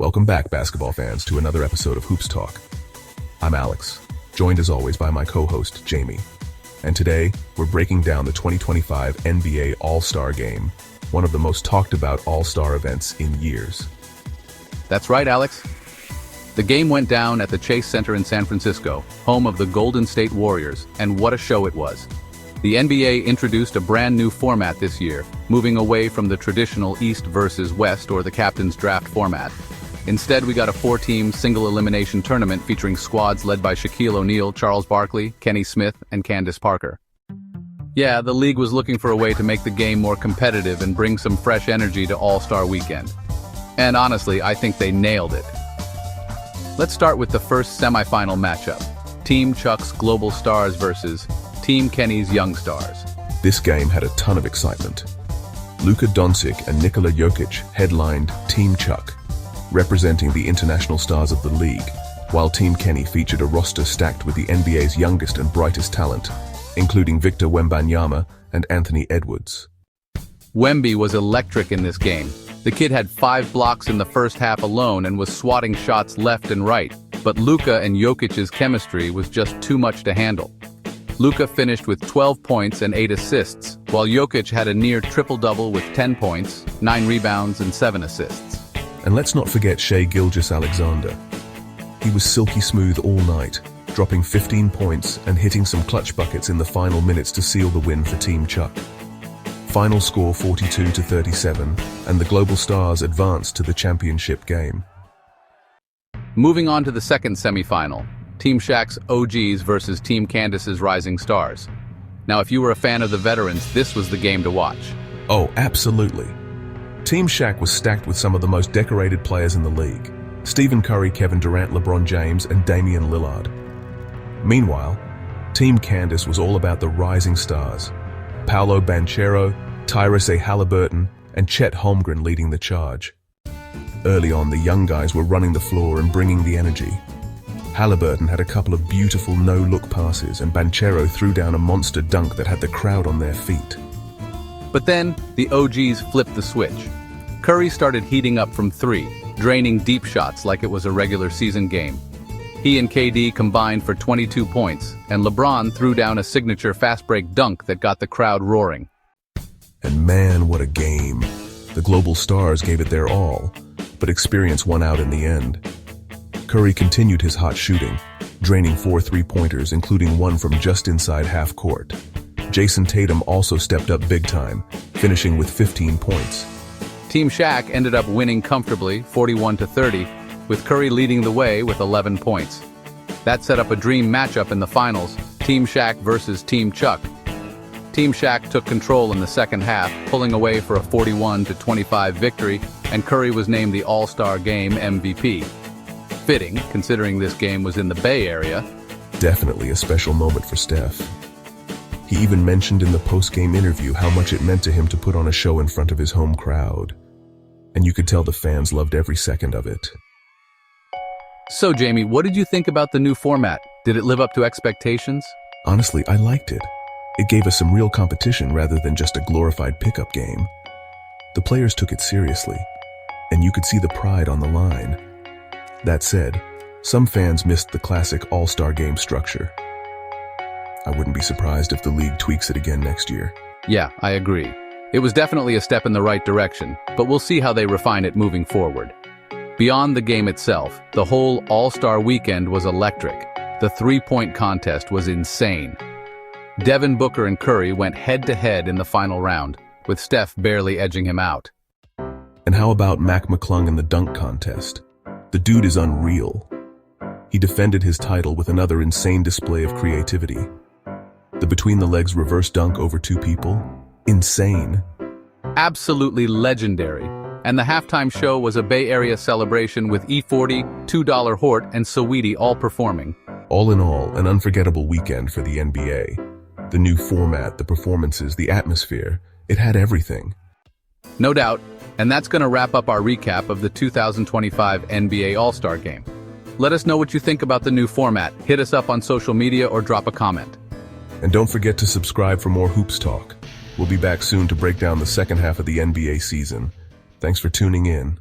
Welcome back, basketball fans, to another episode of Hoops Talk. I'm Alex, joined as always by my co-host, Jamie. And today, we're breaking down the 2025 NBA All-Star Game, one of the most talked about All-Star events in years. That's right, Alex. The game went down at the Chase Center in San Francisco, home of the Golden State Warriors, and what a show it was. The NBA introduced a brand new format this year, moving away from the traditional East versus West or the captain's draft format. Instead, we got a four-team single-elimination tournament featuring squads led by Shaquille O'Neal, Charles Barkley, Kenny Smith, and Candace Parker. Yeah, the league was looking for a way to make the game more competitive and bring some fresh energy to All-Star Weekend. And honestly, I think they nailed it. Let's start with the first semifinal matchup, Team Chuck's Global Stars versus Team Kenny's Young Stars. This game had a ton of excitement. Luka Doncic and Nikola Jokic headlined Team Chuck, representing the international stars of the league, while Team Kenny featured a roster stacked with the NBA's youngest and brightest talent, including Victor Wembanyama and Anthony Edwards. Wemby was electric in this game. The kid had 5 blocks in the first half alone and was swatting shots left and right, but Luka and Jokic's chemistry was just too much to handle. Luka finished with 12 points and 8 assists, while Jokic had a near triple-double with 10 points, 9 rebounds, and 7 assists. And let's not forget Shai Gilgeous-Alexander. He was silky smooth all night, dropping 15 points and hitting some clutch buckets in the final minutes to seal the win for Team Chuck. Final score 42-37, and the Global Stars advanced to the championship game. Moving on to the second semifinal, Team Shaq's OGs versus Team Candace's Rising Stars. Now, if you were a fan of the veterans, this was the game to watch. Oh, absolutely. Team Shaq was stacked with some of the most decorated players in the league: Stephen Curry, Kevin Durant, LeBron James, and Damian Lillard. Meanwhile, Team Candace was all about the rising stars: Paolo Banchero, Tyrese Haliburton, and Chet Holmgren leading the charge. Early on, the young guys were running the floor and bringing the energy. Haliburton had a couple of beautiful no-look passes, and Banchero threw down a monster dunk that had the crowd on their feet. But then, the OGs flipped the switch. Curry started heating up from 3, draining deep shots like it was a regular season game. He and KD combined for 22 points, and LeBron threw down a signature fast-break dunk that got the crowd roaring. And man, what a game. The Global Stars gave it their all, but experience won out in the end. Curry continued his hot shooting, draining 4 three-pointers, including one from just inside half court. Jason Tatum also stepped up big time, finishing with 15 points. Team Shaq ended up winning comfortably, 41-30, with Curry leading the way with 11 points. That set up a dream matchup in the finals, Team Shaq versus Team Chuck. Team Shaq took control in the second half, pulling away for a 41-25 victory, and Curry was named the All-Star Game MVP. Fitting, considering this game was in the Bay Area. Definitely a special moment for Steph. He even mentioned in the post-game interview how much it meant to him to put on a show in front of his home crowd. And you could tell the fans loved every second of it. So, Jamie, what did you think about the new format? Did it live up to expectations? Honestly, I liked it. It gave us some real competition rather than just a glorified pickup game. The players took it seriously, and you could see the pride on the line. That said, some fans missed the classic All-Star Game structure. I wouldn't be surprised if the league tweaks it again next year. Yeah, I agree. It was definitely a step in the right direction, but we'll see how they refine it moving forward. Beyond the game itself, the whole All-Star Weekend was electric. The three-point contest was insane. Devin Booker and Curry went head-to-head in the final round, with Steph barely edging him out. And how about Mac McClung in the dunk contest? The dude is unreal. He defended his title with another insane display of creativity. The between-the-legs reverse dunk over 2 people? Insane. Absolutely legendary. And the halftime show was a Bay Area celebration with E40, $2 Hort, and Saweetie all performing. All in all, an unforgettable weekend for the NBA. The new format, the performances, the atmosphere, it had everything. No doubt, and that's going to wrap up our recap of the 2025 NBA All-Star Game. Let us know what you think about the new format. Hit us up on social media or drop a comment. And don't forget to subscribe for more Hoops Talk. We'll be back soon to break down the second half of the NBA season. Thanks for tuning in.